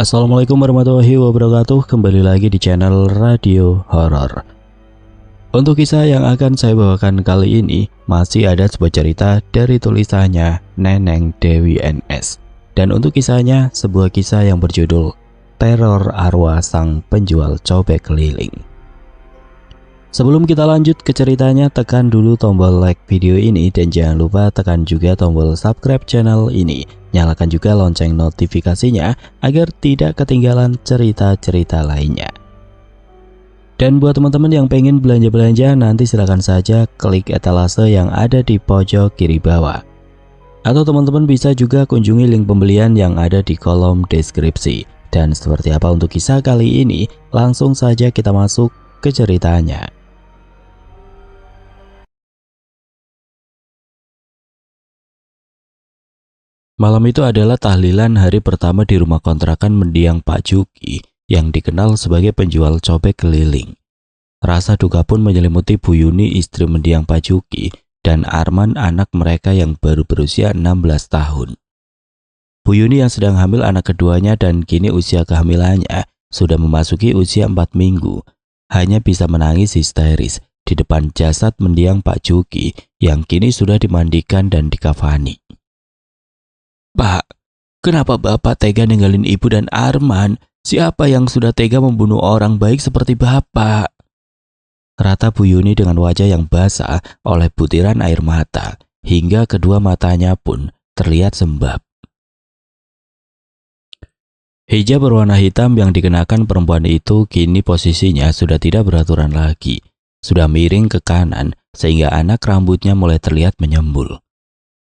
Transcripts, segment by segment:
Assalamualaikum warahmatullahi wabarakatuh. Kembali lagi di channel Radio Horor. Untuk kisah yang akan saya bawakan kali ini masih ada sebuah cerita dari tulisannya Neneng Dewi NS. Dan untuk kisahnya sebuah kisah yang berjudul Teror Arwah Sang Penjual Cobek Keliling. Sebelum kita lanjut ke ceritanya, tekan dulu tombol like video ini dan jangan lupa tekan juga tombol subscribe channel ini. Nyalakan juga lonceng notifikasinya agar tidak ketinggalan cerita-cerita lainnya. Dan buat teman-teman yang pengen belanja-belanja, nanti silakan saja klik etalase yang ada di pojok kiri bawah. Atau teman-teman bisa juga kunjungi link pembelian yang ada di kolom deskripsi. Dan seperti apa untuk kisah kali ini, langsung saja kita masuk ke ceritanya. Malam itu adalah tahlilan hari pertama di rumah kontrakan mendiang Pak Juki yang dikenal sebagai penjual cobek keliling. Rasa duka pun menyelimuti Bu Yuni, istri mendiang Pak Juki, dan Arman, anak mereka yang baru berusia 16 tahun. Bu Yuni yang sedang hamil anak keduanya dan kini usia kehamilannya sudah memasuki usia 4 minggu, hanya bisa menangis histeris di depan jasad mendiang Pak Juki yang kini sudah dimandikan dan dikafani. "Pak, kenapa Bapak tega ninggalin Ibu dan Arman? Siapa yang sudah tega membunuh orang baik seperti Bapak?" Kata Bu Yuni dengan wajah yang basah oleh butiran air mata, hingga kedua matanya pun terlihat sembab. Hijab berwarna hitam yang dikenakan perempuan itu kini posisinya sudah tidak beraturan lagi, sudah miring ke kanan sehingga anak rambutnya mulai terlihat menyembul.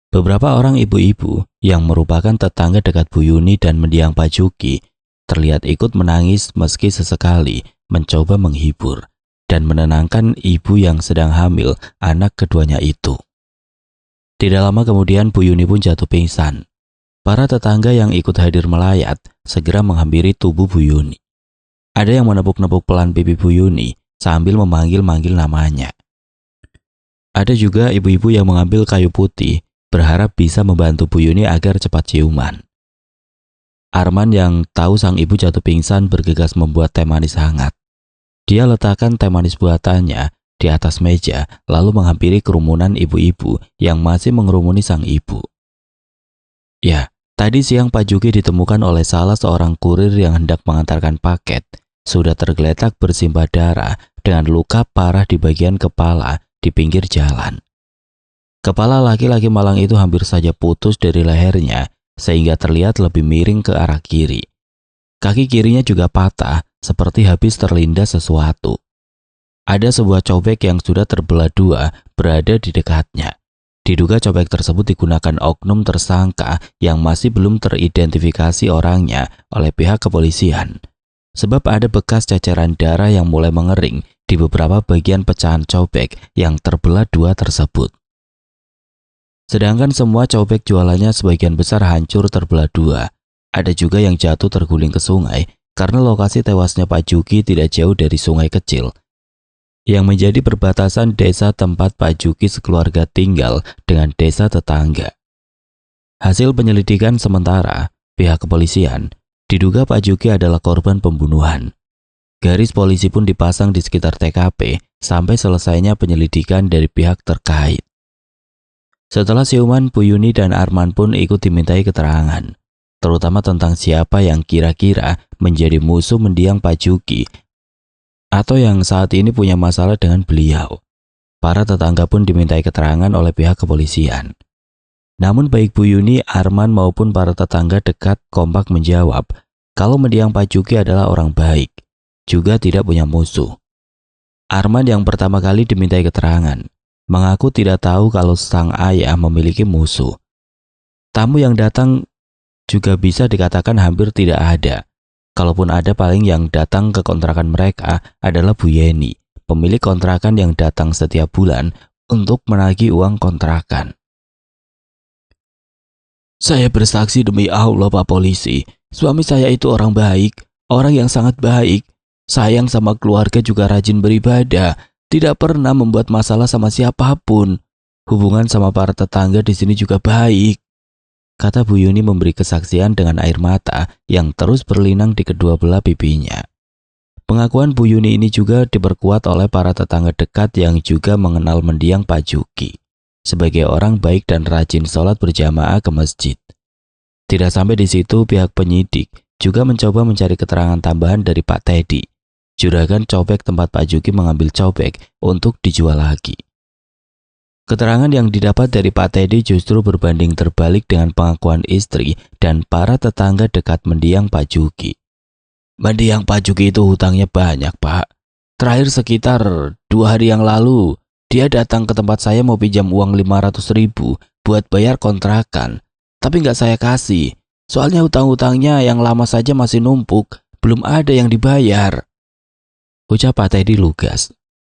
Beberapa orang ibu-ibu yang merupakan tetangga dekat Bu Yuni dan mendiang Pak Juki terlihat ikut menangis meski sesekali mencoba menghibur dan menenangkan ibu yang sedang hamil anak keduanya itu. Tidak lama kemudian Bu Yuni pun jatuh pingsan. Para tetangga yang ikut hadir melayat segera menghampiri tubuh Bu Yuni. Ada yang menepuk-nepuk pelan pipi Bu Yuni sambil memanggil-manggil namanya. Ada juga ibu-ibu yang mengambil kayu putih berharap bisa membantu Bu Yuni agar cepat ciuman. Arman yang tahu sang ibu jatuh pingsan bergegas membuat teh manis hangat. Dia letakkan teh manis buatannya di atas meja lalu menghampiri kerumunan ibu-ibu yang masih mengerumuni sang ibu. "Ya, tadi siang Pak Juki ditemukan oleh salah seorang kurir yang hendak mengantarkan paket. Sudah tergeletak bersimbah darah dengan luka parah di bagian kepala di pinggir jalan. Kepala laki-laki malang itu hampir saja putus dari lehernya sehingga terlihat lebih miring ke arah kiri. Kaki kirinya juga patah seperti habis terlindas sesuatu. Ada sebuah cobek yang sudah terbelah dua berada di dekatnya. Diduga cobek tersebut digunakan oknum tersangka yang masih belum teridentifikasi orangnya oleh pihak kepolisian. Sebab ada bekas ceceran darah yang mulai mengering di beberapa bagian pecahan cobek yang terbelah dua tersebut. Sedangkan semua cobek jualannya sebagian besar hancur terbelah dua. Ada juga yang jatuh terguling ke sungai karena lokasi tewasnya Pak Juki tidak jauh dari sungai kecil yang menjadi perbatasan desa tempat Pak Juki sekeluarga tinggal dengan desa tetangga. Hasil penyelidikan sementara, pihak kepolisian diduga Pak Juki adalah korban pembunuhan. Garis polisi pun dipasang di sekitar TKP sampai selesainya penyelidikan dari pihak terkait. Setelah siuman, Bu Yuni dan Arman pun ikut dimintai keterangan, terutama tentang siapa yang kira-kira menjadi musuh mendiang Pak Juki atau yang saat ini punya masalah dengan beliau. Para tetangga pun dimintai keterangan oleh pihak kepolisian. Namun baik Bu Yuni, Arman maupun para tetangga dekat kompak menjawab kalau mendiang Pak Juki adalah orang baik, juga tidak punya musuh. Arman yang pertama kali dimintai keterangan mengaku tidak tahu kalau sang ayah memiliki musuh. Tamu yang datang juga bisa dikatakan hampir tidak ada. Kalaupun ada, paling yang datang ke kontrakan mereka adalah Bu Yeni, pemilik kontrakan yang datang setiap bulan untuk menagih uang kontrakan. "Saya bersaksi demi Allah Pak Polisi, suami saya itu orang baik, orang yang sangat baik. Sayang sama keluarga, juga rajin beribadah. Tidak pernah membuat masalah sama siapapun. Hubungan sama para tetangga di sini juga baik." kata Bu Yuni memberi kesaksian dengan air mata yang terus berlinang di kedua belah pipinya. Pengakuan Bu Yuni ini juga diperkuat oleh para tetangga dekat yang juga mengenal mendiang Pak Juki sebagai orang baik dan rajin sholat berjamaah ke masjid. Tidak sampai di situ, pihak penyidik juga mencoba mencari keterangan tambahan dari Pak Teddy, juragan cobek tempat Pak Juki mengambil cobek untuk dijual lagi. Keterangan yang didapat dari Pak Teddy justru berbanding terbalik dengan pengakuan istri dan para tetangga dekat mendiang Pak Juki. Mendiang Pak Juki itu hutangnya banyak, Pak. Terakhir sekitar 2 hari yang lalu, dia datang ke tempat saya mau pinjam uang 500.000 buat bayar kontrakan. Tapi nggak saya kasih, soalnya hutang-hutangnya yang lama saja masih numpuk, belum ada yang dibayar. Ucap Pak Teddy lugas.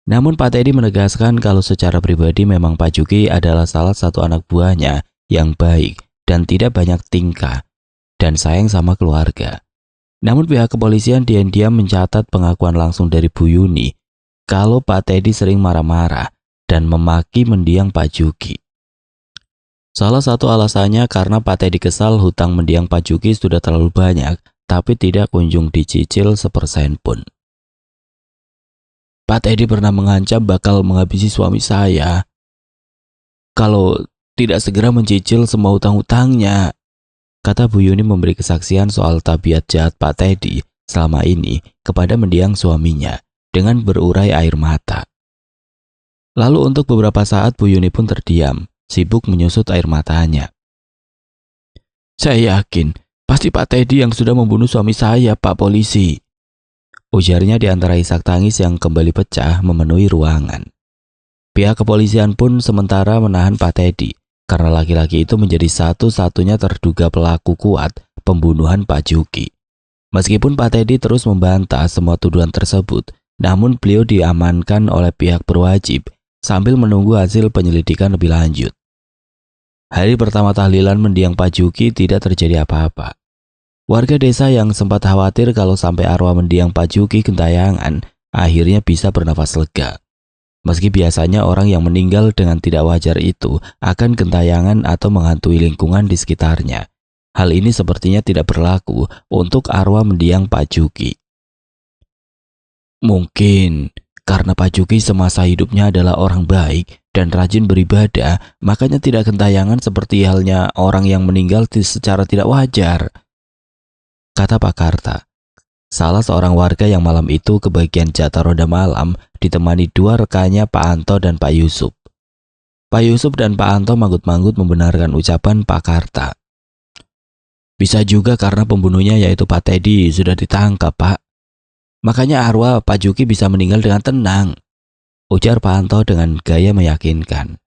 Namun Pak Teddy menegaskan kalau secara pribadi memang Pak Juki adalah salah satu anak buahnya yang baik dan tidak banyak tingkah dan sayang sama keluarga. Namun pihak kepolisian diam-diam mencatat pengakuan langsung dari Bu Yuni kalau Pak Teddy sering marah-marah dan memaki mendiang Pak Juki. Salah satu alasannya karena Pak Teddy kesal hutang mendiang Pak Juki sudah terlalu banyak, tapi tidak kunjung dicicil sepersen pun. Pak Teddy pernah mengancam bakal menghabisi suami saya kalau tidak segera mencicil semua hutang-hutangnya, kata Bu Yuni memberi kesaksian soal tabiat jahat Pak Teddy selama ini kepada mendiang suaminya dengan berurai air mata. Lalu untuk beberapa saat Bu Yuni pun terdiam, sibuk menyusut air matanya. Saya yakin, pasti Pak Teddy yang sudah membunuh suami saya, Pak Polisi. Ujarnya di antara isak tangis yang kembali pecah memenuhi ruangan. Pihak kepolisian pun sementara menahan Pak Teddy, karena laki-laki itu menjadi satu-satunya terduga pelaku kuat pembunuhan Pak Juki. Meskipun Pak Teddy terus membantah semua tuduhan tersebut, namun beliau diamankan oleh pihak berwajib sambil menunggu hasil penyelidikan lebih lanjut. Hari pertama tahlilan mendiang Pak Juki tidak terjadi apa-apa. Warga desa yang sempat khawatir kalau sampai arwah mendiang Pak Juki gentayangan, akhirnya bisa bernafas lega. Meski biasanya orang yang meninggal dengan tidak wajar itu akan gentayangan atau menghantui lingkungan di sekitarnya. Hal ini sepertinya tidak berlaku untuk arwah mendiang Pak Juki. Mungkin karena Pak Juki semasa hidupnya adalah orang baik dan rajin beribadah, makanya tidak gentayangan seperti halnya orang yang meninggal secara tidak wajar, kata Pak Karta, salah seorang warga yang malam itu kebagian jatah roda malam ditemani dua rekannya Pak Anto dan Pak Yusuf. Pak Yusuf dan Pak Anto manggut-manggut membenarkan ucapan Pak Karta. Bisa juga karena pembunuhnya yaitu Pak Teddy sudah ditangkap, Pak. Makanya arwah Pak Juki bisa meninggal dengan tenang, ujar Pak Anto dengan gaya meyakinkan.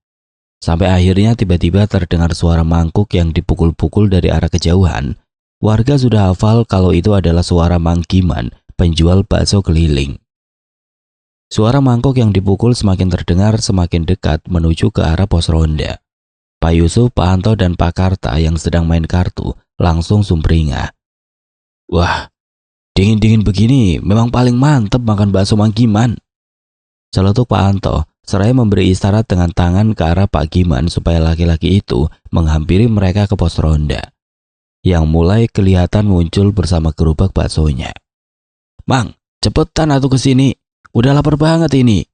Sampai akhirnya tiba-tiba terdengar suara mangkuk yang dipukul-pukul dari arah kejauhan. Warga sudah hafal kalau itu adalah suara Mang Giman, penjual bakso keliling. Suara mangkok yang dipukul semakin terdengar semakin dekat menuju ke arah pos ronda. Pak Yusuf, Pak Anto, dan Pak Karta yang sedang main kartu langsung sumringah. Wah, dingin-dingin begini memang paling mantep makan bakso Mang Giman, celetuk Pak Anto, seraya memberi isyarat dengan tangan ke arah Pak Giman supaya laki-laki itu menghampiri mereka ke pos ronda, yang mulai kelihatan muncul bersama gerobak baksonya. Mang, cepetan atuh ke sini, udah lapar banget ini,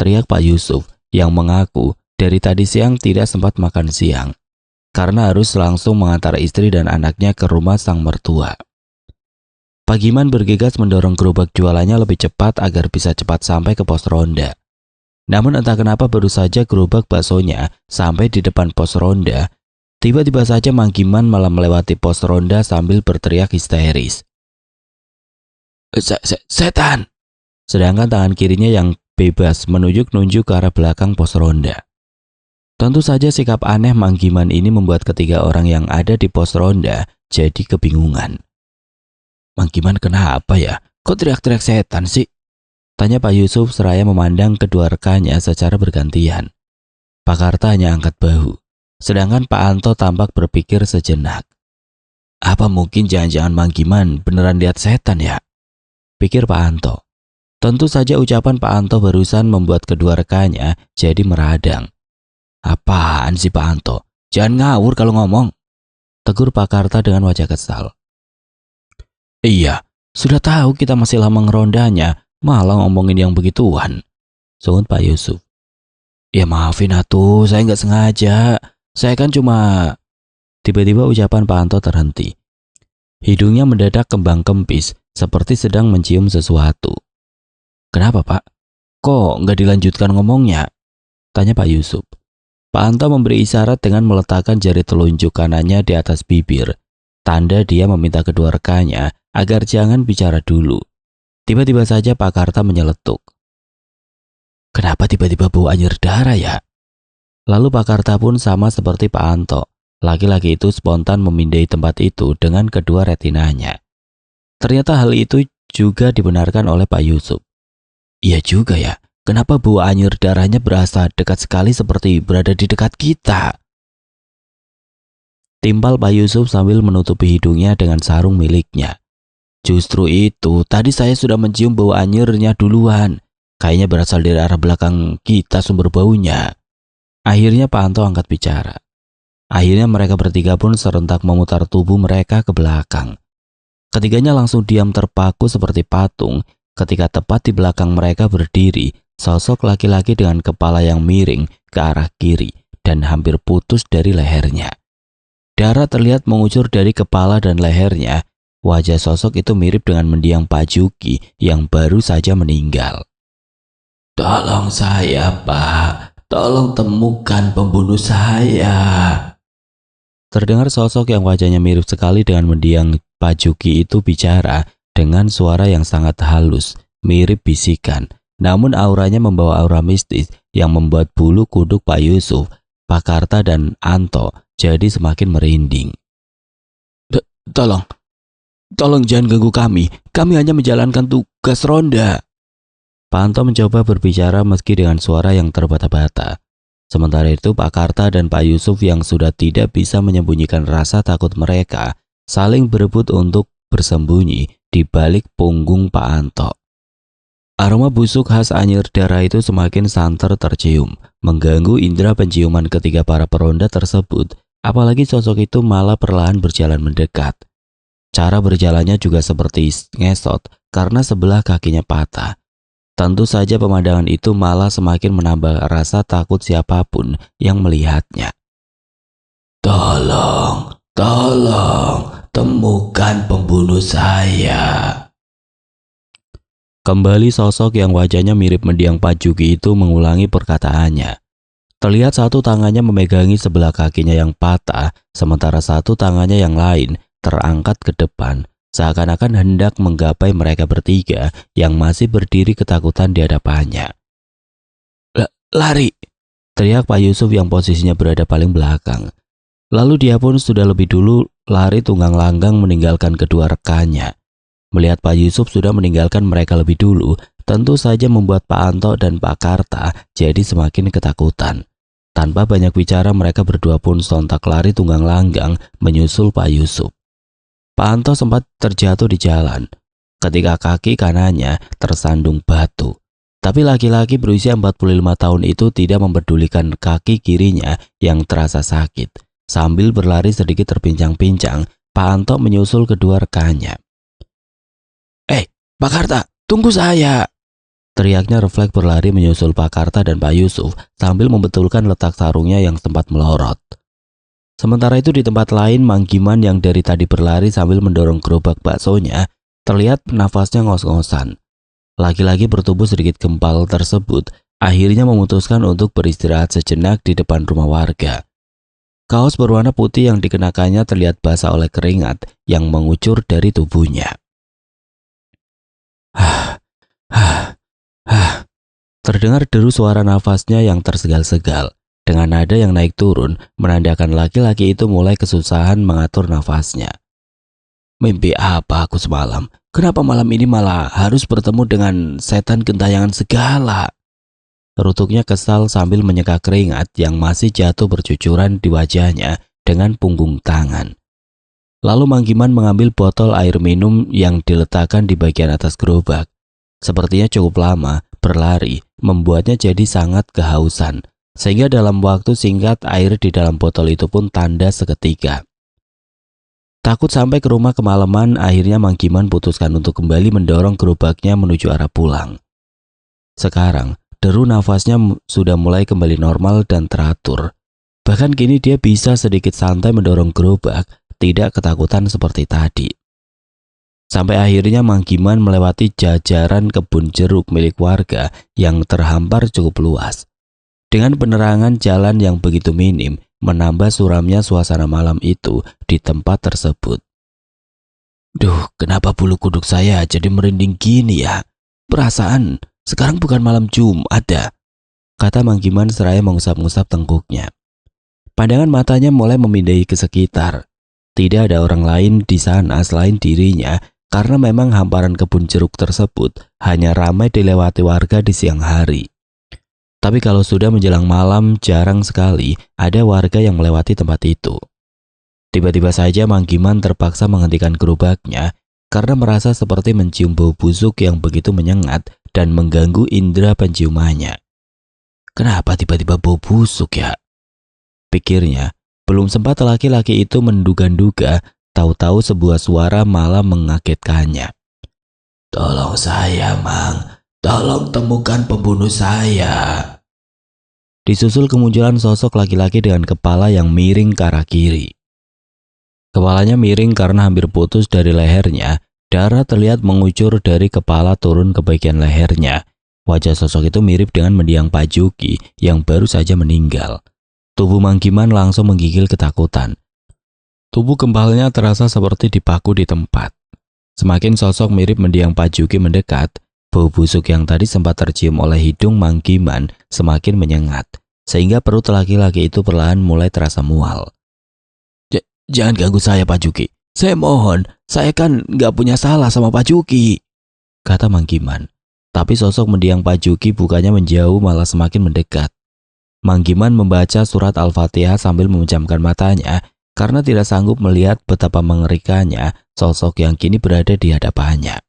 teriak Pak Yusuf yang mengaku dari tadi siang tidak sempat makan siang karena harus langsung mengantar istri dan anaknya ke rumah sang mertua. Pak Giman bergegas mendorong gerobak jualannya lebih cepat agar bisa cepat sampai ke pos ronda. Namun entah kenapa baru saja gerobak baksonya sampai di depan pos ronda, tiba-tiba saja Mang Giman malah melewati pos ronda sambil berteriak histeris. Setan! Sedangkan tangan kirinya yang bebas menunjuk-nunjuk ke arah belakang pos ronda. Tentu saja sikap aneh Mang Giman ini membuat ketiga orang yang ada di pos ronda jadi kebingungan. Mang Giman kenapa ya? Kok teriak-teriak setan sih? Tanya Pak Yusuf seraya memandang kedua rekannya secara bergantian. Pak Karta hanya angkat bahu, sedangkan Pak Anto tampak berpikir sejenak. Apa mungkin jangan-jangan Mang Giman beneran lihat setan ya? Pikir Pak Anto. Tentu saja ucapan Pak Anto barusan membuat kedua rekannya jadi meradang. Apaan sih Pak Anto? Jangan ngawur kalau ngomong. tegur Pak Karta dengan wajah kesal. Iya, sudah tahu kita masih lama ngerondanya, malah ngomongin yang begituan, sungut Pak Yusuf. Ya maafin atuh, saya nggak sengaja. Saya kan cuma... Tiba-tiba ucapan Pak Anto terhenti. Hidungnya mendadak kembang kempis, seperti sedang mencium sesuatu. Kenapa Pak? Kok nggak dilanjutkan ngomongnya? Tanya Pak Yusuf. Pak Anto memberi isyarat dengan meletakkan jari telunjuk kanannya di atas bibir. Tanda dia meminta kedua rekannya agar jangan bicara dulu. Tiba-tiba saja Pak Karta menyeletuk. Kenapa tiba-tiba bau anyir darah ya? Lalu Pak Karta pun sama seperti Pak Anto. Laki-laki itu spontan memindai tempat itu dengan kedua retinanya. Ternyata hal itu juga dibenarkan oleh Pak Yusuf. Iya juga ya, kenapa bau anyir darahnya berasa dekat sekali seperti berada di dekat kita? Timpal Pak Yusuf sambil menutupi hidungnya dengan sarung miliknya. Justru itu, tadi saya sudah mencium bau anyirnya duluan. Kayaknya berasal dari arah belakang kita sumber baunya. Akhirnya Pak Anto angkat bicara. Akhirnya mereka bertiga pun serentak memutar tubuh mereka ke belakang. Ketiganya langsung diam terpaku seperti patung ketika tepat di belakang mereka berdiri sosok laki-laki dengan kepala yang miring ke arah kiri dan hampir putus dari lehernya. Darah terlihat mengucur dari kepala dan lehernya. Wajah sosok itu mirip dengan mendiang Pak Juki yang baru saja meninggal. Tolong saya, Pak. Tolong temukan pembunuh saya. Terdengar sosok yang wajahnya mirip sekali dengan mendiang Pak Juki itu bicara dengan suara yang sangat halus, mirip bisikan. Namun auranya membawa aura mistis yang membuat bulu kuduk Pak Yusuf, Pak Karta dan Anto jadi semakin merinding. Tolong jangan ganggu kami hanya menjalankan tugas ronda. Pak Anto mencoba berbicara meski dengan suara yang terbata-bata. Sementara itu Pak Karta dan Pak Yusuf yang sudah tidak bisa menyembunyikan rasa takut mereka saling berebut untuk bersembunyi di balik punggung Pak Anto. Aroma busuk khas anyir darah itu semakin santer tercium, mengganggu indera penciuman ketiga para peronda tersebut, apalagi sosok itu malah perlahan berjalan mendekat. Cara berjalannya juga seperti ngesot karena sebelah kakinya patah. Tentu saja pemandangan itu malah semakin menambah rasa takut siapapun yang melihatnya. Tolong, temukan pembunuh saya. Kembali sosok yang wajahnya mirip mendiang Pak Juki itu mengulangi perkataannya. Terlihat satu tangannya memegangi sebelah kakinya yang patah, sementara satu tangannya yang lain terangkat ke depan, seakan-akan hendak menggapai mereka bertiga yang masih berdiri ketakutan di hadapannya. Lari! Teriak Pak Yusuf yang posisinya berada paling belakang. Lalu dia pun sudah lebih dulu lari tunggang langgang meninggalkan kedua rekannya. Melihat Pak Yusuf sudah meninggalkan mereka lebih dulu, tentu saja membuat Pak Anto dan Pak Karta jadi semakin ketakutan. Tanpa banyak bicara mereka berdua pun sontak lari tunggang langgang menyusul Pak Yusuf. Pak Anto sempat terjatuh di jalan ketika kaki kanannya tersandung batu. Tapi laki-laki berusia 45 tahun itu tidak mempedulikan kaki kirinya yang terasa sakit. Sambil berlari sedikit terpincang-pincang, Pak Anto menyusul kedua rekannya. Pak Karta, tunggu saya! Teriaknya refleks berlari menyusul Pak Karta dan Pak Yusuf sambil membetulkan letak sarungnya yang sempat melorot. Sementara itu di tempat lain, Mang Giman yang dari tadi berlari sambil mendorong gerobak baksonya, terlihat nafasnya ngos-ngosan. Laki-laki bertubuh sedikit gempal tersebut akhirnya memutuskan untuk beristirahat sejenak di depan rumah warga. Kaos berwarna putih yang dikenakannya terlihat basah oleh keringat yang mengucur dari tubuhnya. Terdengar deru suara nafasnya yang tersegal-segal. Dengan nada yang naik turun, menandakan laki-laki itu mulai kesusahan mengatur nafasnya. Mimpi apa aku semalam? Kenapa malam ini malah harus bertemu dengan setan gentayangan segala? Rutuknya kesal sambil menyeka keringat yang masih jatuh bercucuran di wajahnya dengan punggung tangan. Lalu Mang Giman mengambil botol air minum yang diletakkan di bagian atas gerobak. Sepertinya cukup lama berlari membuatnya jadi sangat kehausan. Sehingga dalam waktu singkat air di dalam botol itu pun tandas seketika. Takut sampai ke rumah kemalaman, akhirnya Mang Giman putuskan untuk kembali mendorong gerobaknya menuju arah pulang. Sekarang, deru nafasnya sudah mulai kembali normal dan teratur. Bahkan kini dia bisa sedikit santai mendorong gerobak, tidak ketakutan seperti tadi. Sampai akhirnya Mang Giman melewati jajaran kebun jeruk milik warga yang terhampar cukup luas. Dengan penerangan jalan yang begitu minim, menambah suramnya suasana malam itu di tempat tersebut. Duh, kenapa bulu kuduk saya jadi merinding gini ya? Perasaan sekarang bukan malam Jumat ya? Kata Mang Giman seraya mengusap-ngusap tengkuknya. Pandangan matanya mulai memindai ke sekitar. Tidak ada orang lain di sana selain dirinya, karena memang hamparan kebun jeruk tersebut hanya ramai dilewati warga di siang hari. Tapi kalau sudah menjelang malam, jarang sekali ada warga yang melewati tempat itu. Tiba-tiba saja Mang Giman terpaksa menghentikan gerobaknya karena merasa seperti mencium bau busuk yang begitu menyengat dan mengganggu indera penciumannya. Kenapa tiba-tiba bau busuk ya? Pikirnya, belum sempat laki-laki itu menduga-duga, tahu-tahu sebuah suara malah mengagetkannya. Tolong saya, Mang. Tolong temukan pembunuh saya. Disusul kemunculan sosok laki-laki dengan kepala yang miring ke arah kiri. Kepalanya miring karena hampir putus dari lehernya, darah terlihat mengucur dari kepala turun ke bagian lehernya. Wajah sosok itu mirip dengan mendiang Pak Juki yang baru saja meninggal. Tubuh Mang Giman langsung menggigil ketakutan. Tubuh kembalnya terasa seperti dipaku di tempat. Semakin sosok mirip mendiang Pak Juki mendekat, bau busuk yang tadi sempat tercium oleh hidung Mang Giman semakin menyengat, sehingga perut laki-laki itu perlahan mulai terasa mual. Jangan ganggu saya, Pak Juki. Saya mohon, saya kan nggak punya salah sama Pak Juki, kata Mang Giman. Tapi sosok mendiang Pak Juki bukannya menjauh, malah semakin mendekat. Mang Giman membaca surat Al-Fatihah sambil memejamkan matanya karena tidak sanggup melihat betapa mengerikannya sosok yang kini berada di hadapannya.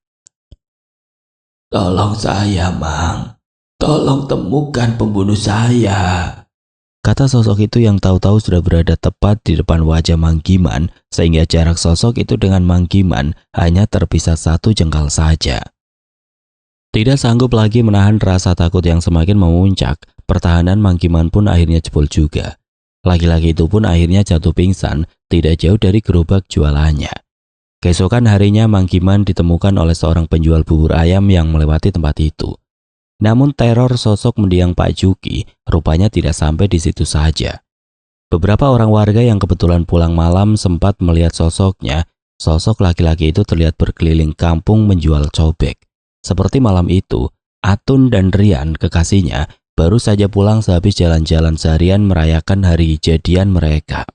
Tolong saya, Mang. Tolong temukan pembunuh saya, kata sosok itu yang tahu-tahu sudah berada tepat di depan wajah Mang Giman, sehingga jarak sosok itu dengan Mang Giman hanya terpisah 1 jengkal saja. Tidak sanggup lagi menahan rasa takut yang semakin memuncak, pertahanan Mang Giman pun akhirnya jebol juga. Laki-laki itu pun akhirnya jatuh pingsan tidak jauh dari gerobak jualannya. Keesokan harinya Mang Giman ditemukan oleh seorang penjual bubur ayam yang melewati tempat itu. Namun teror sosok mendiang Pak Juki rupanya tidak sampai di situ saja. Beberapa orang warga yang kebetulan pulang malam sempat melihat sosoknya. Sosok laki-laki itu terlihat berkeliling kampung menjual cobek. Seperti malam itu, Atun dan Rian, kekasihnya, baru saja pulang sehabis jalan-jalan seharian merayakan hari jadian mereka.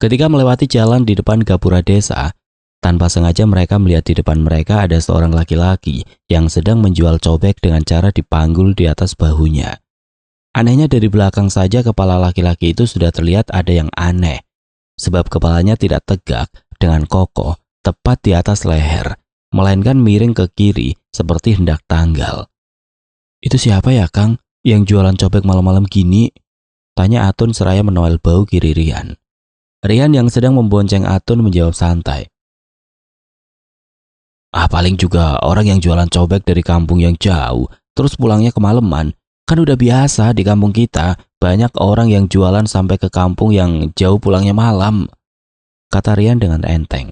Ketika melewati jalan di depan gapura desa, tanpa sengaja mereka melihat di depan mereka ada seorang laki-laki yang sedang menjual cobek dengan cara dipanggul di atas bahunya. Anehnya dari belakang saja kepala laki-laki itu sudah terlihat ada yang aneh, sebab kepalanya tidak tegak dengan kokoh tepat di atas leher, melainkan miring ke kiri seperti hendak tanggal. Itu siapa ya, Kang, yang jualan cobek malam-malam gini? Tanya Atun seraya menoleh bahu kiri Rian. Rian yang sedang membonceng Atun menjawab santai. Paling juga orang yang jualan cobek dari kampung yang jauh, terus pulangnya kemalaman. Kan udah biasa di kampung kita, banyak orang yang jualan sampai ke kampung yang jauh pulangnya malam, kata Rian dengan enteng.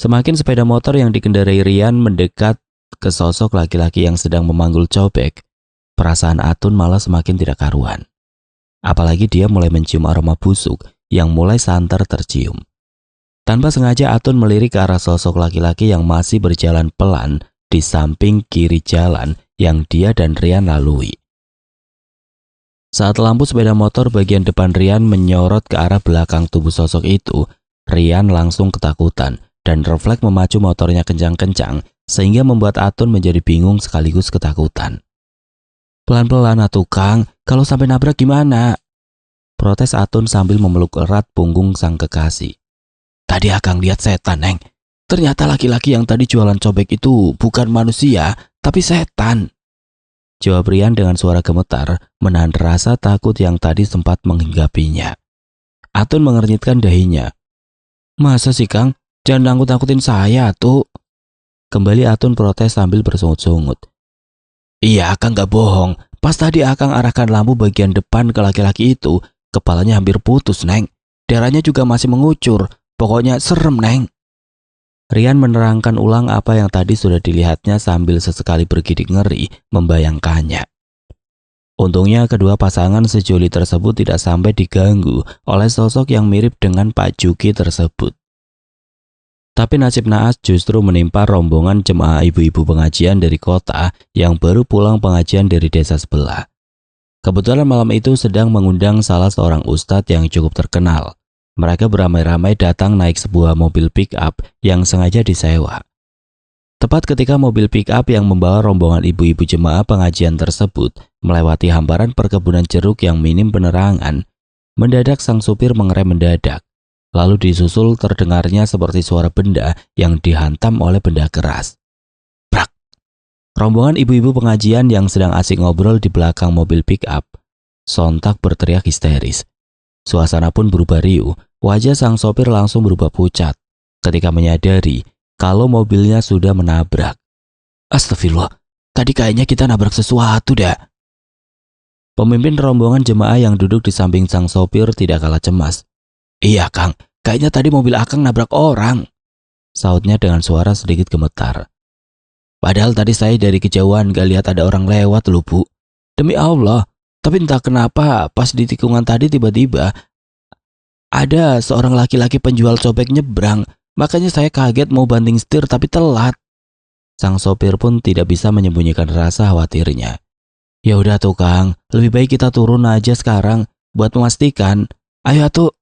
Semakin sepeda motor yang dikendarai Rian mendekat ke sosok laki-laki yang sedang memanggul cobek, perasaan Atun malah semakin tidak karuan. Apalagi dia mulai mencium aroma busuk yang mulai santer tercium. Tanpa sengaja Atun melirik ke arah sosok laki-laki yang masih berjalan pelan di samping kiri jalan yang dia dan Rian lalui. Saat lampu sepeda motor bagian depan Rian menyorot ke arah belakang tubuh sosok itu, Rian langsung ketakutan dan refleks memacu motornya kencang-kencang sehingga membuat Atun menjadi bingung sekaligus ketakutan. Pelan-pelan atuh Kang, kalau sampai nabrak gimana? Protes Atun sambil memeluk erat punggung sang kekasih. Tadi Akang lihat setan, Neng. Ternyata laki-laki yang tadi jualan cobek itu bukan manusia, tapi setan. Jawab Rian dengan suara gemetar, menahan rasa takut yang tadi sempat menghinggapinya. Atun mengernyitkan dahinya. Masa sih Kang? Jangan angkut-angkutin saya tuh. Kembali Atun protes sambil bersungut-sungut. Iya, Akang gak bohong. Pas tadi Akang arahkan lampu bagian depan ke laki-laki itu, kepalanya hampir putus, Neng. Darahnya juga masih mengucur. Pokoknya serem, Neng. Rian menerangkan ulang apa yang tadi sudah dilihatnya sambil sesekali bergidik ngeri membayangkannya. Untungnya kedua pasangan sejoli tersebut tidak sampai diganggu oleh sosok yang mirip dengan Pak Juki tersebut. Tapi nasib naas justru menimpa rombongan jemaah ibu-ibu pengajian dari kota yang baru pulang pengajian dari desa sebelah. Kebetulan malam itu sedang mengundang salah seorang ustadz yang cukup terkenal. Mereka beramai-ramai datang naik sebuah mobil pick-up yang sengaja disewa. Tepat ketika mobil pick-up yang membawa rombongan ibu-ibu jemaah pengajian tersebut melewati hamparan perkebunan jeruk yang minim penerangan, mendadak sang supir mengerem mendadak. Lalu disusul terdengarnya seperti suara benda yang dihantam oleh benda keras. Brak! Rombongan ibu-ibu pengajian yang sedang asik ngobrol di belakang mobil pick-up sontak berteriak histeris. Suasana pun berubah riuh, wajah sang sopir langsung berubah pucat ketika menyadari kalau mobilnya sudah menabrak. Astagfirullah, tadi kayaknya kita nabrak sesuatu dah. Pemimpin rombongan jemaah yang duduk di samping sang sopir tidak kalah cemas. Iya Kang, kayaknya tadi mobil Akang nabrak orang, sautnya dengan suara sedikit gemetar. Padahal tadi saya dari kejauhan gak lihat ada orang lewat loh Bu. Demi Allah, tapi entah kenapa pas di tikungan tadi tiba-tiba ada seorang laki-laki penjual cobek nyebrang, makanya saya kaget mau banting setir tapi telat. Sang sopir pun tidak bisa menyembunyikan rasa khawatirnya. Ya udah tuh Kang, lebih baik kita turun aja sekarang buat memastikan. Ayo tuh,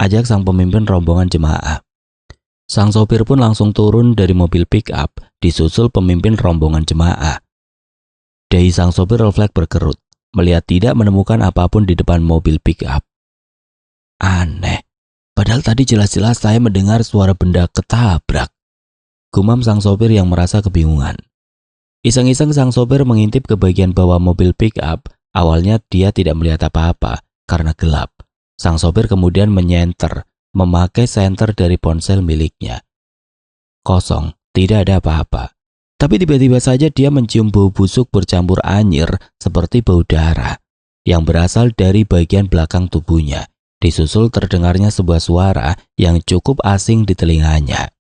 ajak sang pemimpin rombongan jemaah. Sang sopir pun langsung turun dari mobil pick-up, disusul pemimpin rombongan jemaah. Dahi sang sopir refleks berkerut, melihat tidak menemukan apapun di depan mobil pick-up. Aneh, padahal tadi jelas-jelas saya mendengar suara benda ketabrak. Gumam sang sopir yang merasa kebingungan. Iseng-iseng sang sopir mengintip ke bagian bawah mobil pick-up. Awalnya dia tidak melihat apa-apa karena gelap. Sang sopir kemudian menyenter, memakai senter dari ponsel miliknya. Kosong, tidak ada apa-apa. Tapi tiba-tiba saja dia mencium bau busuk bercampur anyir seperti bau darah yang berasal dari bagian belakang tubuhnya. Disusul terdengarnya sebuah suara yang cukup asing di telinganya.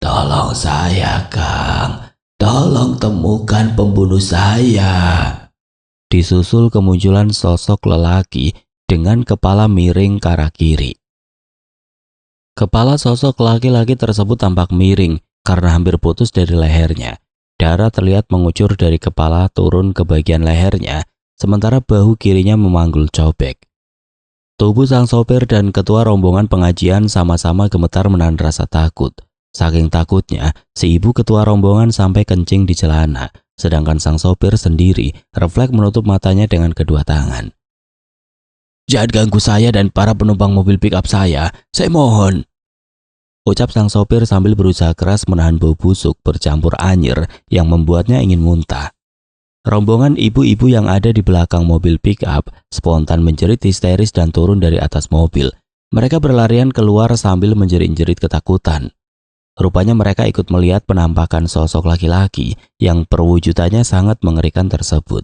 Tolong saya, Kang. Tolong temukan pembunuh saya. Disusul kemunculan sosok lelaki dengan kepala miring ke arah kiri. Kepala sosok laki-laki tersebut tampak miring karena hampir putus dari lehernya. Darah terlihat mengucur dari kepala turun ke bagian lehernya, sementara bahu kirinya memanggul cobek. Tubuh sang sopir dan ketua rombongan pengajian sama-sama gemetar menahan rasa takut. Saking takutnya, si ibu ketua rombongan sampai kencing di celana, sedangkan sang sopir sendiri refleks menutup matanya dengan kedua tangan. Jangan ganggu saya dan para penumpang mobil pick-up saya mohon. Ucap sang sopir sambil berusaha keras menahan bau busuk bercampur anyir yang membuatnya ingin muntah. Rombongan ibu-ibu yang ada di belakang mobil pick-up spontan menjerit histeris dan turun dari atas mobil. Mereka berlarian keluar sambil menjerit-jerit ketakutan. Rupanya mereka ikut melihat penampakan sosok laki-laki yang perwujudannya sangat mengerikan tersebut.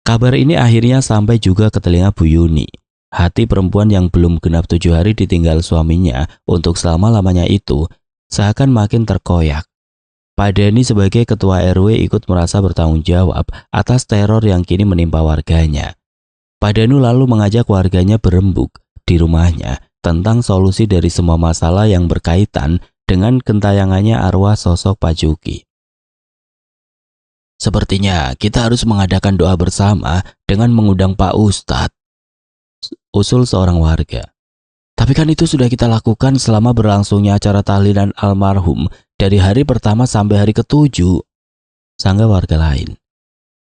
Kabar ini akhirnya sampai juga ke telinga Bu Yuni. Hati perempuan yang belum genap 7 hari ditinggal suaminya untuk selama-lamanya itu seakan makin terkoyak. Pak Dani sebagai ketua RW ikut merasa bertanggung jawab atas teror yang kini menimpa warganya. Pak Danu lalu mengajak warganya berembuk di rumahnya tentang solusi dari semua masalah yang berkaitan dengan gentayangannya arwah sosok Pak Juki. Sepertinya kita harus mengadakan doa bersama dengan mengundang Pak Ustadz, usul seorang warga. Tapi kan itu sudah kita lakukan selama berlangsungnya acara tahlilan almarhum dari hari pertama sampai hari ke-7, sanggah warga lain.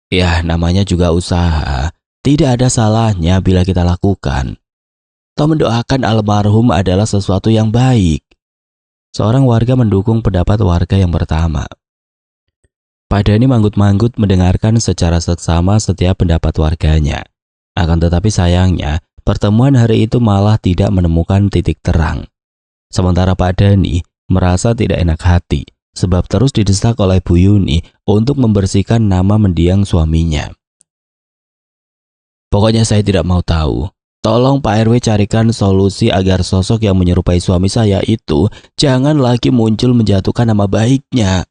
Ya, namanya juga usaha. Tidak ada salahnya bila kita lakukan. Toh mendoakan almarhum adalah sesuatu yang baik. Seorang warga mendukung pendapat warga yang pertama. Pak Dani manggut-manggut mendengarkan secara seksama setiap pendapat warganya. Akan tetapi sayangnya, pertemuan hari itu malah tidak menemukan titik terang. Sementara Pak Dhani merasa tidak enak hati sebab terus didesak oleh Bu Yuni untuk membersihkan nama mendiang suaminya. Pokoknya saya tidak mau tahu. Tolong Pak RW carikan solusi agar sosok yang menyerupai suami saya itu jangan lagi muncul menjatuhkan nama baiknya.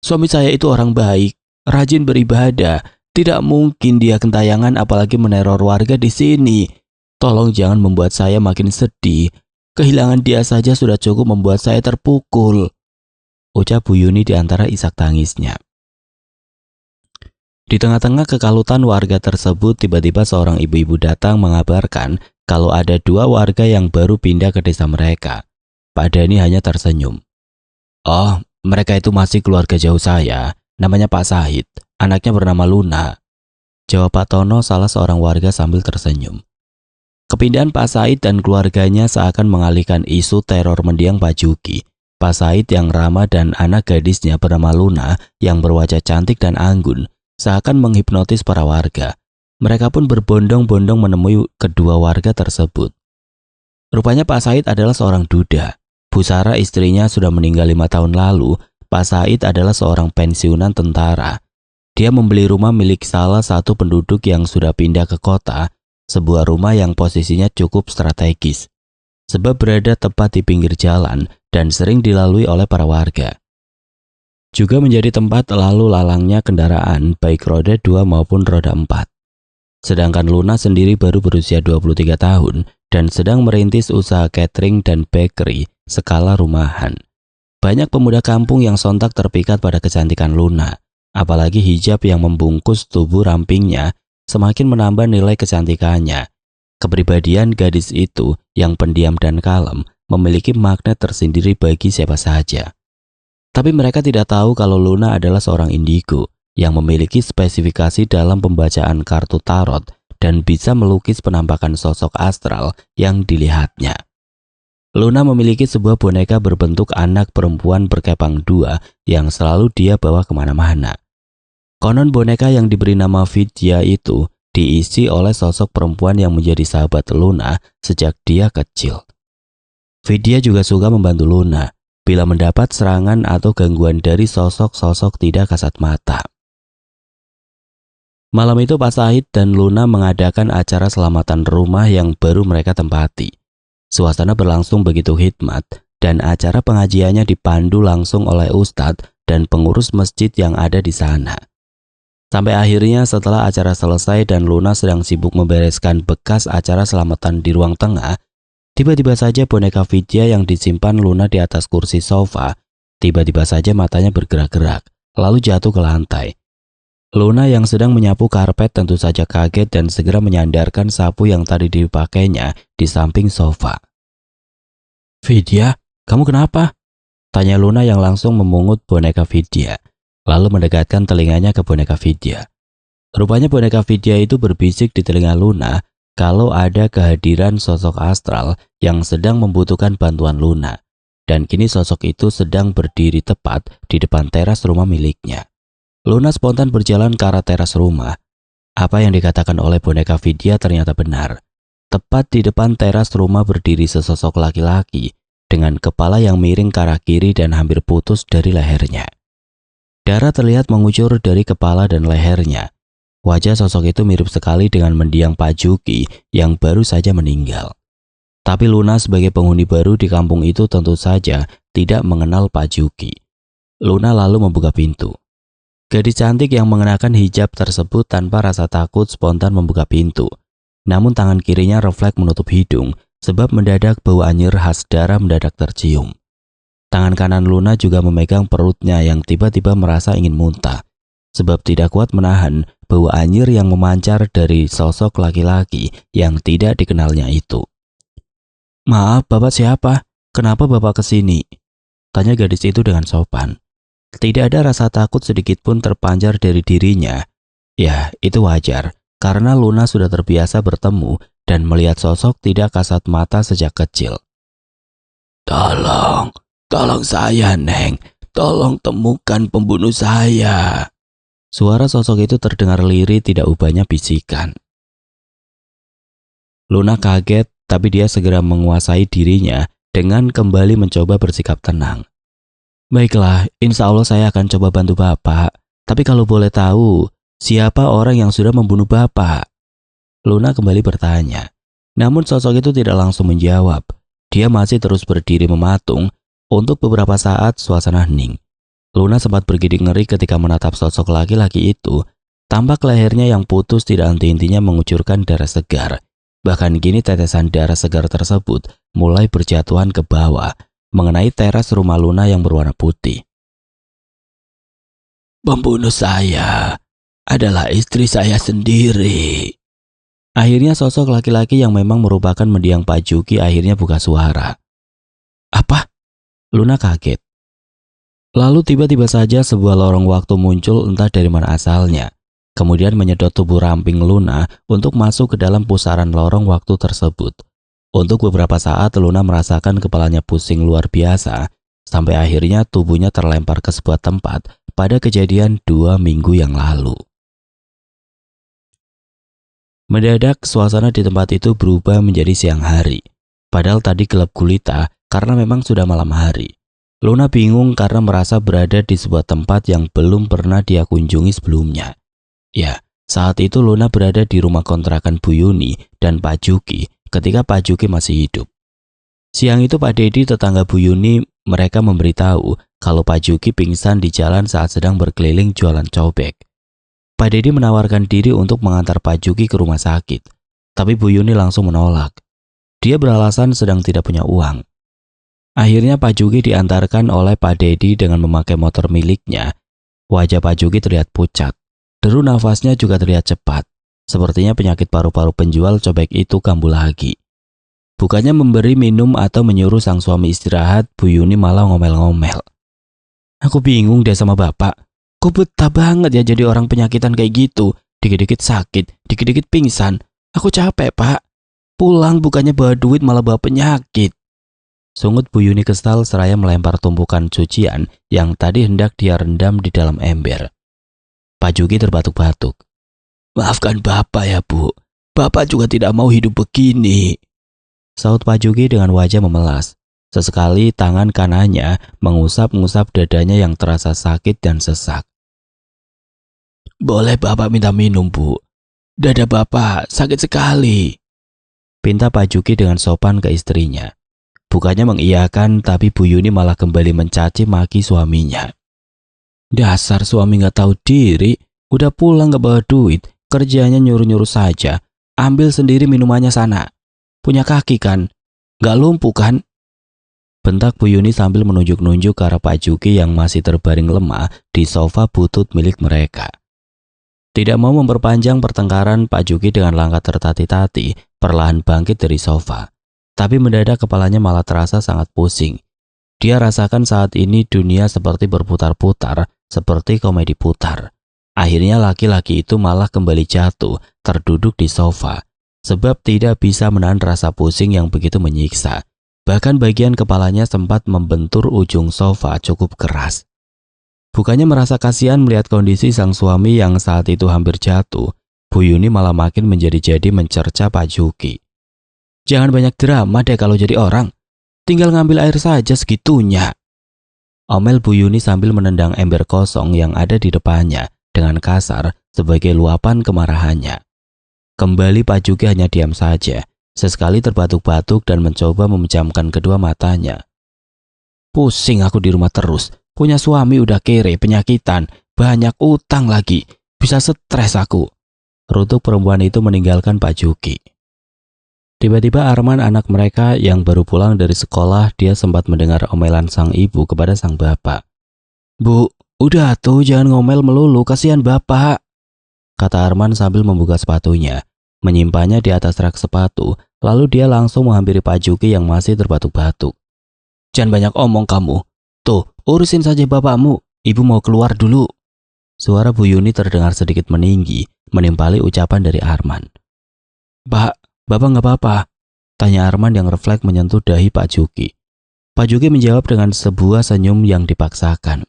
Suami saya itu orang baik, rajin beribadah. Tidak mungkin dia kentayangan apalagi meneror warga di sini. Tolong jangan membuat saya makin sedih. Kehilangan dia saja sudah cukup membuat saya terpukul, ucap Bu Yuni di antara isak tangisnya. Di tengah-tengah kekalutan warga tersebut, tiba-tiba seorang ibu-ibu datang mengabarkan kalau ada 2 warga yang baru pindah ke desa mereka. Pak Dhani hanya tersenyum. Oh, mereka itu masih keluarga jauh saya. Namanya Pak Sahid, anaknya bernama Luna, jawab Pak Tono, salah seorang warga sambil tersenyum. Kepindahan Pak Sahid dan keluarganya seakan mengalihkan isu teror mendiang Pak Juki. Pak Sahid yang ramah dan anak gadisnya bernama Luna yang berwajah cantik dan anggun seakan menghipnotis para warga. Mereka pun berbondong-bondong menemui kedua warga tersebut. Rupanya Pak Sahid adalah seorang duda. Bu Sarah istrinya sudah meninggal 5 tahun lalu. Pak Sahid adalah seorang pensiunan tentara. Dia membeli rumah milik salah satu penduduk yang sudah pindah ke kota, sebuah rumah yang posisinya cukup strategis, sebab berada tepat di pinggir jalan dan sering dilalui oleh para warga. Juga menjadi tempat lalu lalangnya kendaraan baik roda 2 maupun roda 4. Sedangkan Luna sendiri baru berusia 23 tahun dan sedang merintis usaha catering dan bakery skala rumahan. Banyak pemuda kampung yang sontak terpikat pada kecantikan Luna, apalagi hijab yang membungkus tubuh rampingnya semakin menambah nilai kecantikannya. Kepribadian gadis itu yang pendiam dan kalem memiliki magnet tersendiri bagi siapa saja. Tapi mereka tidak tahu kalau Luna adalah seorang indigo yang memiliki spesifikasi dalam pembacaan kartu tarot dan bisa melukis penampakan sosok astral yang dilihatnya. Luna memiliki sebuah boneka berbentuk anak perempuan berkepang 2 yang selalu dia bawa kemana-mana. Konon boneka yang diberi nama Vidya itu diisi oleh sosok perempuan yang menjadi sahabat Luna sejak dia kecil. Vidya juga suka membantu Luna bila mendapat serangan atau gangguan dari sosok-sosok tidak kasat mata. Malam itu Pak Sahid dan Luna mengadakan acara selamatan rumah yang baru mereka tempati. Suasana berlangsung begitu hikmat dan acara pengajiannya dipandu langsung oleh ustadz dan pengurus masjid yang ada di sana. Sampai akhirnya setelah acara selesai dan Luna sedang sibuk membereskan bekas acara selamatan di ruang tengah, tiba-tiba saja boneka Vidya yang disimpan Luna di atas kursi sofa, tiba-tiba saja matanya bergerak-gerak, lalu jatuh ke lantai. Luna yang sedang menyapu karpet tentu saja kaget dan segera menyandarkan sapu yang tadi dipakainya di samping sofa. Vidya, kamu kenapa? Tanya Luna yang langsung memungut boneka Vidya, lalu mendekatkan telinganya ke boneka Vidya. Rupanya boneka Vidya itu berbisik di telinga Luna kalau ada kehadiran sosok astral yang sedang membutuhkan bantuan Luna, dan kini sosok itu sedang berdiri tepat di depan teras rumah miliknya. Luna spontan berjalan ke arah teras rumah. Apa yang dikatakan oleh boneka Vidya ternyata benar. Tepat di depan teras rumah berdiri sesosok laki-laki dengan kepala yang miring ke arah kiri dan hampir putus dari lehernya. Darah terlihat mengucur dari kepala dan lehernya. Wajah sosok itu mirip sekali dengan mendiang Pak Juki yang baru saja meninggal. Tapi Luna sebagai penghuni baru di kampung itu tentu saja tidak mengenal Pak Juki. Luna lalu membuka pintu. Gadis cantik yang mengenakan hijab tersebut tanpa rasa takut spontan membuka pintu. Namun tangan kirinya refleks menutup hidung sebab mendadak bau anyir khas darah mendadak tercium. Tangan kanan Luna juga memegang perutnya yang tiba-tiba merasa ingin muntah sebab tidak kuat menahan bau anyir yang memancar dari sosok laki-laki yang tidak dikenalnya itu. "Maaf, Bapak siapa? Kenapa Bapak kesini?" tanya gadis itu dengan sopan. Tidak ada rasa takut sedikit pun terpancar dari dirinya. Ya, itu wajar, karena Luna sudah terbiasa bertemu dan melihat sosok tidak kasat mata sejak kecil. Tolong saya, Neng. Tolong temukan pembunuh saya." Suara sosok itu terdengar lirih, tidak ubahnya bisikan. Luna kaget, tapi dia segera menguasai dirinya dengan kembali mencoba bersikap tenang. Baiklah, insya Allah saya akan coba bantu Bapak. Tapi kalau boleh tahu, siapa orang yang sudah membunuh Bapak? Luna kembali bertanya. Namun sosok itu tidak langsung menjawab. Dia masih terus berdiri mematung. Untuk beberapa saat suasana hening. Luna sempat bergidik ngeri ketika menatap sosok laki-laki itu. Tampak lehernya yang putus tidak henti-hentinya mengucurkan darah segar. Bahkan kini tetesan darah segar tersebut mulai berjatuhan ke bawah, mengenai teras rumah Luna yang berwarna putih. Pembunuh saya adalah istri saya sendiri. Akhirnya sosok laki-laki yang memang merupakan mendiang Pak Juki akhirnya buka suara. Apa? Luna kaget. Lalu tiba-tiba saja sebuah lorong waktu muncul entah dari mana asalnya. Kemudian menyedot tubuh ramping Luna untuk masuk ke dalam pusaran lorong waktu tersebut. Untuk beberapa saat Luna merasakan kepalanya pusing luar biasa, sampai akhirnya tubuhnya terlempar ke sebuah tempat pada kejadian 2 minggu yang lalu. Mendadak suasana di tempat itu berubah menjadi siang hari. Padahal tadi gelap gulita karena memang sudah malam hari. Luna bingung karena merasa berada di sebuah tempat yang belum pernah dia kunjungi sebelumnya. Ya, saat itu Luna berada di rumah kontrakan Bu Yuni dan Pak Juki ketika Pak Juki masih hidup. Siang itu Pak Dedi tetangga Bu Yuni mereka memberitahu kalau Pak Juki pingsan di jalan saat sedang berkeliling jualan cobek. Pak Dedi menawarkan diri untuk mengantar Pak Juki ke rumah sakit, tapi Bu Yuni langsung menolak. Dia beralasan sedang tidak punya uang. Akhirnya Pak Juki diantarkan oleh Pak Dedi dengan memakai motor miliknya. Wajah Pak Juki terlihat pucat. Deru nafasnya juga terlihat cepat. Sepertinya penyakit paru-paru penjual cobek itu kambuh lagi. Bukannya memberi minum atau menyuruh sang suami istirahat, Bu Yuni malah ngomel-ngomel. Aku bingung deh sama Bapak. Kok betah banget ya jadi orang penyakitan kayak gitu. Dikit-dikit sakit, dikit-dikit pingsan. Aku capek, Pak. Pulang bukannya bawa duit malah bawa penyakit. Sungut Bu Yuni kesal seraya melempar tumpukan cucian yang tadi hendak dia rendam di dalam ember. Pak Juki terbatuk-batuk. Maafkan Bapak ya Bu, Bapak juga tidak mau hidup begini. Saut Pak Juki dengan wajah memelas. Sesekali tangan kanannya mengusap-ngusap dadanya yang terasa sakit dan sesak. Boleh Bapak minta minum Bu? Dada Bapak sakit sekali. Pinta Pak Juki dengan sopan ke istrinya. Bukannya mengiyakan, tapi Bu Yuni malah kembali mencaci maki suaminya. Dasar suami gak tahu diri, udah pulang gak bawa duit, kerjanya nyuruh-nyuruh saja. Ambil sendiri minumannya sana. Punya kaki kan? Gak lumpuh kan? Bentak Bu Yuni sambil menunjuk-nunjuk ke arah Pak Juki yang masih terbaring lemah di sofa butut milik mereka. Tidak mau memperpanjang pertengkaran, Pak Juki dengan langkah tertati-tati perlahan bangkit dari sofa. Tapi mendadak kepalanya malah terasa sangat pusing. Dia rasakan saat ini dunia seperti berputar-putar, seperti komedi putar. Akhirnya laki-laki itu malah kembali jatuh, terduduk di sofa. Sebab tidak bisa menahan rasa pusing yang begitu menyiksa. Bahkan bagian kepalanya sempat membentur ujung sofa cukup keras. Bukannya merasa kasihan melihat kondisi sang suami yang saat itu hampir jatuh, Bu Yuni malah makin menjadi-jadi mencerca Pak Juki. Jangan banyak drama deh kalau jadi orang. Tinggal ngambil air saja segitunya. Omel Bu Yuni sambil menendang ember kosong yang ada di depannya dengan kasar sebagai luapan kemarahannya. Kembali Pak Juki hanya diam saja. Sesekali terbatuk-batuk dan mencoba memejamkan kedua matanya. Pusing aku di rumah terus. Punya suami udah kere, penyakitan, banyak utang lagi. Bisa stres aku. Rutuk perempuan itu meninggalkan Pak Juki. Tiba-tiba Arman, anak mereka yang baru pulang dari sekolah, dia sempat mendengar omelan sang ibu kepada sang bapak. Bu, udah tuh jangan ngomel melulu, kasihan Bapak. Kata Arman sambil membuka sepatunya, menyimpannya di atas rak sepatu, lalu dia langsung menghampiri Pak Juki yang masih terbatuk-batuk. Jangan banyak omong kamu. Tuh, urusin saja bapakmu, ibu mau keluar dulu. Suara Bu Yuni terdengar sedikit meninggi, menimpali ucapan dari Arman. Pak, Bapak nggak apa-apa? Tanya Arman yang refleks menyentuh dahi Pak Juki. Pak Juki menjawab dengan sebuah senyum yang dipaksakan.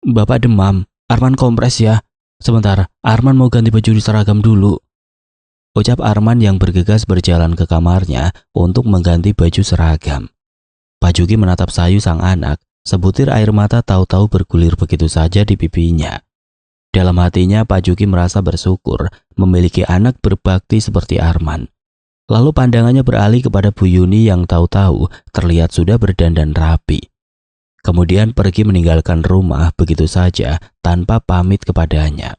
Bapak demam, Arman kompres ya. Sebentar, Arman mau ganti baju di seragam dulu. ucap Arman yang bergegas berjalan ke kamarnya untuk mengganti baju seragam. Pak Juki menatap sayu sang anak, sebutir air mata tahu-tahu bergulir begitu saja di pipinya. Dalam hatinya Pak Juki merasa bersyukur memiliki anak berbakti seperti Arman. Lalu pandangannya beralih kepada Bu Yuni yang tahu-tahu terlihat sudah berdandan rapi. Kemudian pergi meninggalkan rumah begitu saja tanpa pamit kepadanya.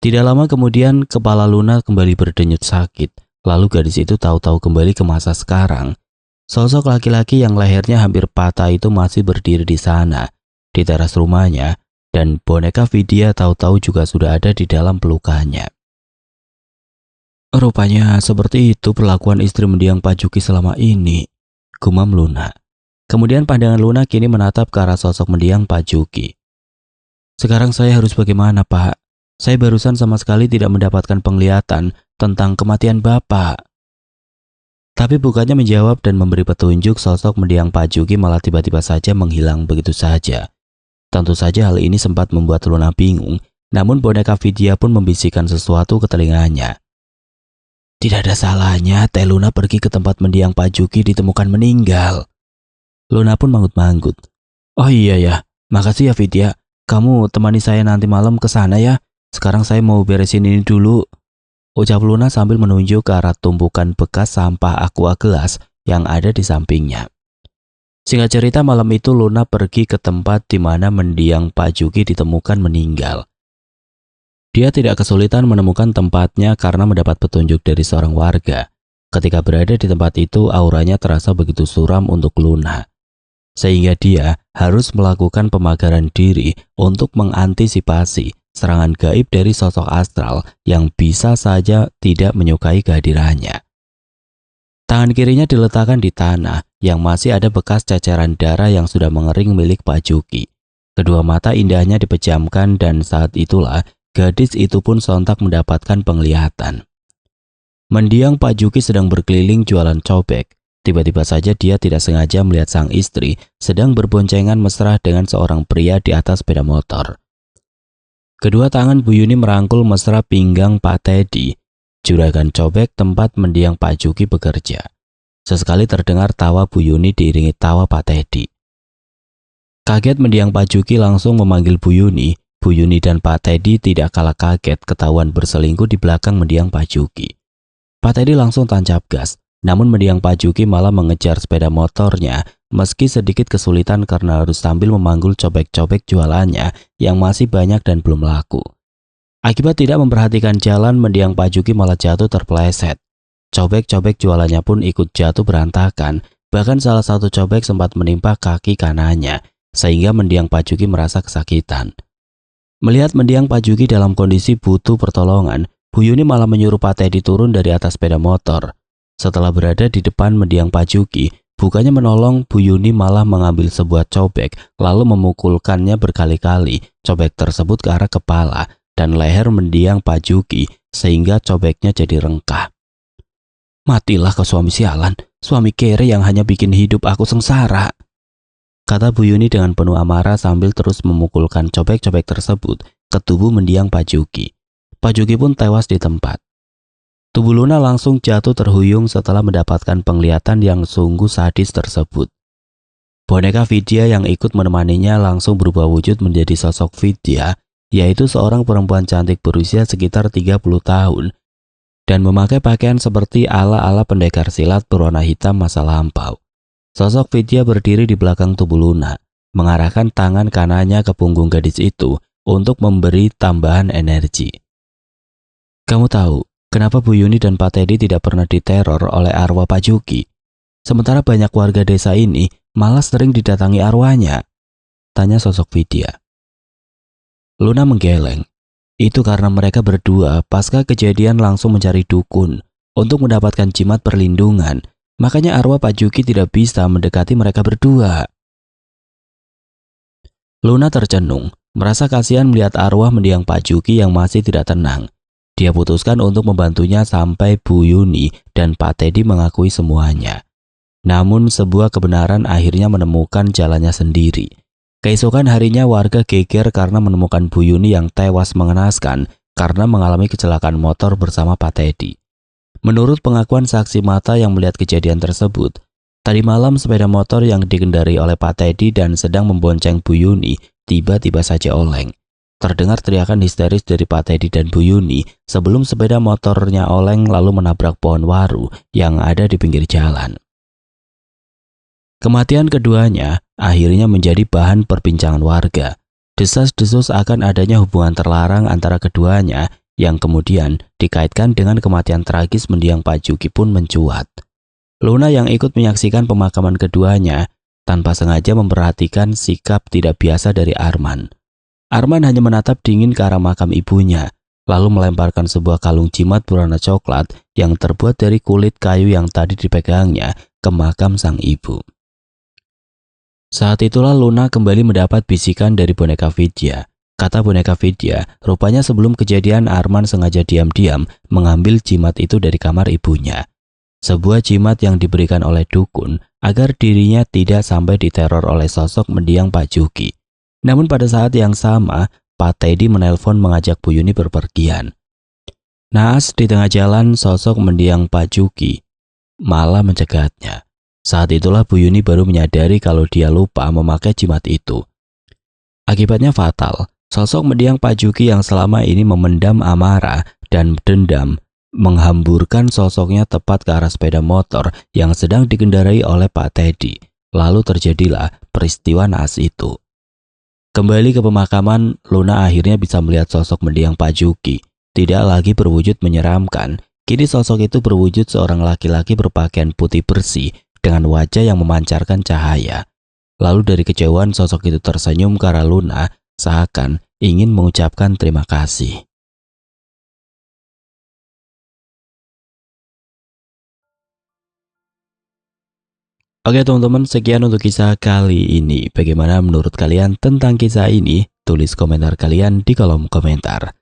Tidak lama kemudian kepala Luna kembali berdenyut sakit. Lalu gadis itu tahu-tahu kembali ke masa sekarang. Sosok laki-laki yang lehernya hampir patah itu masih berdiri di sana, di teras rumahnya, dan boneka Vidya tahu-tahu juga sudah ada di dalam pelukannya. Rupanya seperti itu perlakuan istri mendiang Pak Juki selama ini, gumam Luna. Kemudian pandangan Luna kini menatap ke arah sosok mendiang Pak Juki. Sekarang saya harus bagaimana, Pak? Saya barusan sama sekali tidak mendapatkan penglihatan tentang kematian Bapak. Tapi bukannya menjawab dan memberi petunjuk, sosok mendiang Pak Juki malah tiba-tiba saja menghilang begitu saja. Tentu saja hal ini sempat membuat Luna bingung, namun boneka Vidya pun membisikkan sesuatu ke telinganya. Tidak ada salahnya Teh Luna pergi ke tempat mendiang Pak Juki ditemukan meninggal. Luna pun manggut-manggut. Oh iya ya, makasih ya Vidya. Kamu temani saya nanti malam ke sana ya. Sekarang saya mau beresin ini dulu. Ucap Luna sambil menunjuk ke arah tumpukan bekas sampah aqua gelas yang ada di sampingnya. Singkat cerita, malam itu Luna pergi ke tempat di mana mendiang Pak Juki ditemukan meninggal. Dia tidak kesulitan menemukan tempatnya karena mendapat petunjuk dari seorang warga. Ketika berada di tempat itu, auranya terasa begitu suram untuk Luna. Sehingga dia harus melakukan pemagaran diri untuk mengantisipasi serangan gaib dari sosok astral yang bisa saja tidak menyukai kehadirannya. Tangan kirinya diletakkan di tanah yang masih ada bekas ceceran darah yang sudah mengering milik Pak Juki. Kedua mata indahnya dipejamkan dan saat itulah gadis itu pun sontak mendapatkan penglihatan. Mendiang Pak Juki sedang berkeliling jualan cobek. Tiba-tiba saja dia tidak sengaja melihat sang istri sedang berboncengan mesra dengan seorang pria di atas sepeda motor. Kedua tangan Bu Yuni merangkul mesra pinggang Pak Teddy, juragan cobek tempat mendiang Pak Juki bekerja. Sesekali terdengar tawa Bu Yuni diiringi tawa Pak Teddy. Kaget mendiang Pak Juki langsung memanggil Bu Yuni. Bu Yuni dan Pak Teddy tidak kalah kaget ketahuan berselingkuh di belakang mendiang Pak Juki. Pak Teddy langsung tancap gas, namun mendiang Pak Juki malah mengejar sepeda motornya meski sedikit kesulitan karena harus sambil memanggul cobek-cobek jualannya yang masih banyak dan belum laku. Akibat tidak memperhatikan jalan, mendiang Pak Juki malah jatuh terpeleset. Cobek-cobek jualannya pun ikut jatuh berantakan, bahkan salah satu cobek sempat menimpa kaki kanannya, sehingga mendiang Pak Juki merasa kesakitan. Melihat mendiang Pak Juki dalam kondisi butuh pertolongan, Bu Yuni malah menyuruh Pak Teddy turun dari atas sepeda motor. Setelah berada di depan mendiang Pak Juki, bukannya menolong, Bu Yuni malah mengambil sebuah cobek lalu memukulkannya berkali-kali. Cobek tersebut ke arah kepala dan leher mendiang Pak Juki sehingga cobeknya jadi rengkah. Matilah kau suami sialan, suami kere yang hanya bikin hidup aku sengsara, kata Bu Yuni dengan penuh amarah sambil terus memukulkan cobek-cobek tersebut ke tubuh mendiang Pak Juki. Pak Juki pun tewas di tempat. Tubuh Luna langsung jatuh terhuyung setelah mendapatkan penglihatan yang sungguh sadis tersebut. Boneka Vidya yang ikut menemaninya langsung berubah wujud menjadi sosok Vidya, yaitu seorang perempuan cantik berusia sekitar 30 tahun dan memakai pakaian seperti ala-ala pendekar silat berwarna hitam masa lampau. Sosok Vidya berdiri di belakang tubuh Luna, mengarahkan tangan kanannya ke punggung gadis itu untuk memberi tambahan energi. Kamu tahu kenapa Bu Yuni dan Pak Teddy tidak pernah diteror oleh arwah Pak Juki? Sementara banyak warga desa ini malah sering didatangi arwahnya, tanya sosok Vidya. Luna menggeleng. Itu karena mereka berdua pasca kejadian langsung mencari dukun untuk mendapatkan jimat perlindungan. Makanya arwah Pak Juki tidak bisa mendekati mereka berdua. Luna tercenung, merasa kasihan melihat arwah mendiang Pak Juki yang masih tidak tenang. Dia putuskan untuk membantunya sampai Bu Yuni dan Pak Teddy mengakui semuanya. Namun sebuah kebenaran akhirnya menemukan jalannya sendiri. Keesokan harinya warga geger karena menemukan Bu Yuni yang tewas mengenaskan karena mengalami kecelakaan motor bersama Pak Teddy. Menurut pengakuan saksi mata yang melihat kejadian tersebut, tadi malam sepeda motor yang dikendarai oleh Pak Teddy dan sedang membonceng Bu Yuni tiba-tiba saja oleng. Terdengar teriakan histeris dari Pak Teddy dan Bu Yuni sebelum sepeda motornya oleng lalu menabrak pohon waru yang ada di pinggir jalan. Kematian keduanya akhirnya menjadi bahan perbincangan warga. Desas-desus akan adanya hubungan terlarang antara keduanya yang kemudian dikaitkan dengan kematian tragis mendiang Pak Juki pun mencuat. Luna yang ikut menyaksikan pemakaman keduanya tanpa sengaja memperhatikan sikap tidak biasa dari Arman. Arman hanya menatap dingin ke arah makam ibunya, lalu melemparkan sebuah kalung jimat berwarna coklat yang terbuat dari kulit kayu yang tadi dipegangnya ke makam sang ibu. Saat itulah Luna kembali mendapat bisikan dari boneka Vidya. Kata boneka Vidya, rupanya sebelum kejadian Arman sengaja diam-diam mengambil jimat itu dari kamar ibunya. Sebuah jimat yang diberikan oleh dukun agar dirinya tidak sampai diteror oleh sosok mendiang Pak Juki. Namun pada saat yang sama, Pak Teddy menelpon mengajak Bu Yuni berpergian. Naas di tengah jalan sosok mendiang Pak Juki malah mencegatnya. Saat itulah Bu Yuni baru menyadari kalau dia lupa memakai jimat itu. Akibatnya fatal. Sosok mendiang Pak Juki yang selama ini memendam amarah dan dendam menghamburkan sosoknya tepat ke arah sepeda motor yang sedang dikendarai oleh Pak Teddy. Lalu terjadilah peristiwa naas itu. Kembali ke pemakaman, Luna akhirnya bisa melihat sosok mendiang Pak Juki. Tidak lagi berwujud menyeramkan. Kini sosok itu berwujud seorang laki-laki berpakaian putih bersih dengan wajah yang memancarkan cahaya. Lalu dari kejauhan sosok itu tersenyum ke arah Luna seakan ingin mengucapkan terima kasih. Oke teman-teman, sekian untuk kisah kali ini. Bagaimana menurut kalian tentang kisah ini? Tulis komentar kalian di kolom komentar.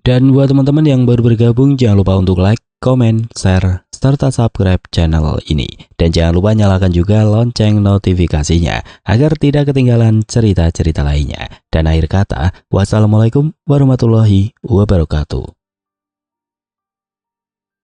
Dan buat teman-teman yang baru bergabung, jangan lupa untuk like, komen, share, serta subscribe channel ini. Dan jangan lupa nyalakan juga lonceng notifikasinya agar tidak ketinggalan cerita-cerita lainnya. Dan akhir kata, wassalamualaikum warahmatullahi wabarakatuh.